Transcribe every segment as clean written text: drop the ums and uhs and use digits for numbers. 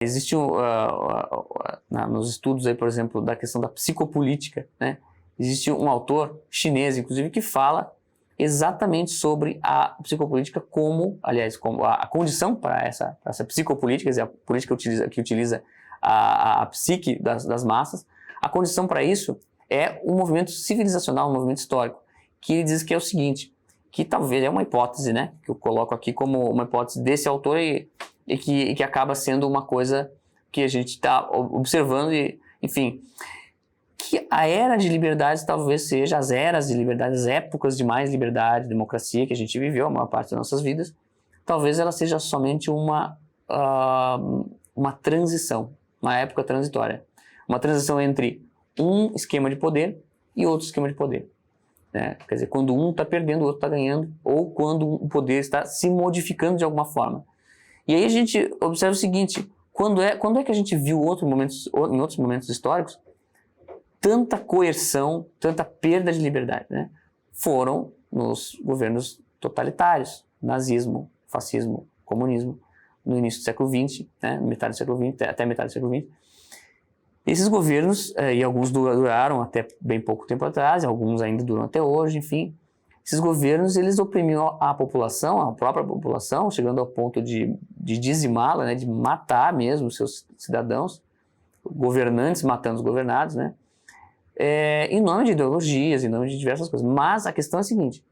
Existe nos estudos aí, por exemplo, da questão da psicopolítica, né? Existe um autor chinês, inclusive, que fala exatamente sobre a psicopolítica como a condição para essa psicopolítica, quer dizer, a política que utiliza a psique das massas. A condição para isso é um movimento civilizacional, um movimento histórico, que ele diz que é o seguinte, que talvez é uma hipótese, né, que eu coloco aqui como uma hipótese desse autor e que acaba sendo uma coisa que a gente está observando e, enfim, que a era de liberdades talvez seja as eras de liberdade, as épocas de mais liberdade, democracia que a gente viveu a maior parte das nossas vidas, talvez ela seja somente uma transição, uma época transitória, uma transição entre um esquema de poder e outro esquema de poder. Né? Quer dizer, quando um está perdendo, o outro está ganhando, ou quando o poder está se modificando de alguma forma. E aí a gente observa o seguinte, quando é que a gente viu em outros momentos históricos tanta coerção, tanta perda de liberdade, né? Foram nos governos totalitários, nazismo, fascismo, comunismo, no início do século XX, né? Metade do século XX, até metade do século XX. Esses governos, e alguns duraram até bem pouco tempo atrás, alguns ainda duram até hoje, enfim. Esses governos, eles oprimiam a população, a própria população, chegando ao ponto de dizimá-la, né? De matar mesmo os seus cidadãos, governantes matando os governados, né? Em nome de ideologias, em nome de diversas coisas. Mas a questão é a seguinte,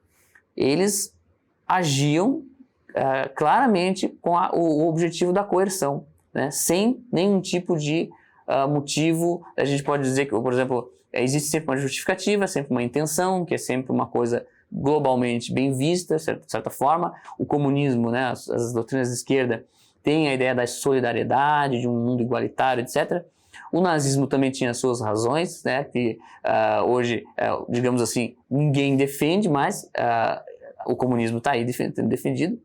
eles agiam claramente com o objetivo da coerção, né? Sem nenhum tipo de motivo. A gente pode dizer que, por exemplo, existe sempre uma justificativa, sempre uma intenção, que é sempre uma coisa globalmente bem vista, de certa forma. O comunismo, né, as doutrinas de esquerda, têm a ideia da solidariedade, de um mundo igualitário, etc. O nazismo também tinha suas razões, né, que hoje, digamos assim, ninguém defende, mas o comunismo está aí sendo defendido,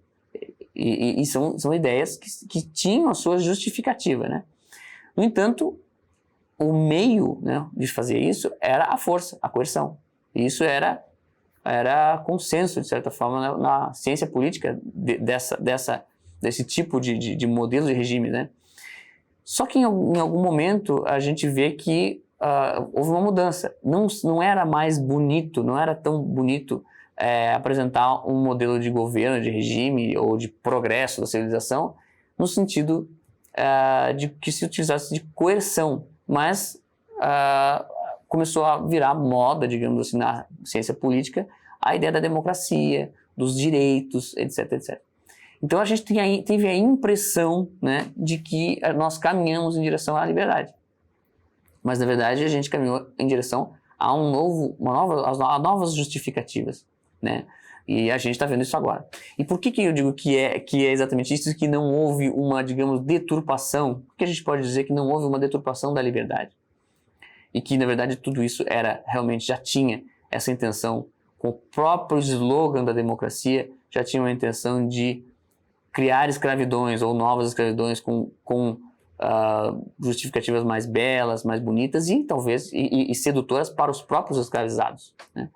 e são ideias que tinham a sua justificativa, né? No entanto, o meio, né, de fazer isso era a força, a coerção. E isso era consenso, de certa forma, na ciência política desse tipo de modelo de regime, né? Só que em algum momento a gente vê que houve uma mudança. Não era mais bonito, não era tão bonito apresentar um modelo de governo, de regime ou de progresso da civilização no sentido de que se utilizasse de coerção, mas começou a virar moda, digamos assim, na ciência política, a ideia da democracia, dos direitos, etc, etc. Então a gente teve a impressão, né, de que nós caminhamos em direção à liberdade. Mas na verdade a gente caminhou em direção a novas justificativas, né? E a gente está vendo isso agora. E por que eu digo que é exatamente isso, que não houve uma, digamos, deturpação? Por que a gente pode dizer que não houve uma deturpação da liberdade? E que, na verdade, tudo isso já tinha essa intenção, com o próprio slogan da democracia, já tinha uma intenção de criar escravidões ou novas escravidões com justificativas mais belas, mais bonitas e talvez sedutoras para os próprios escravizados, né?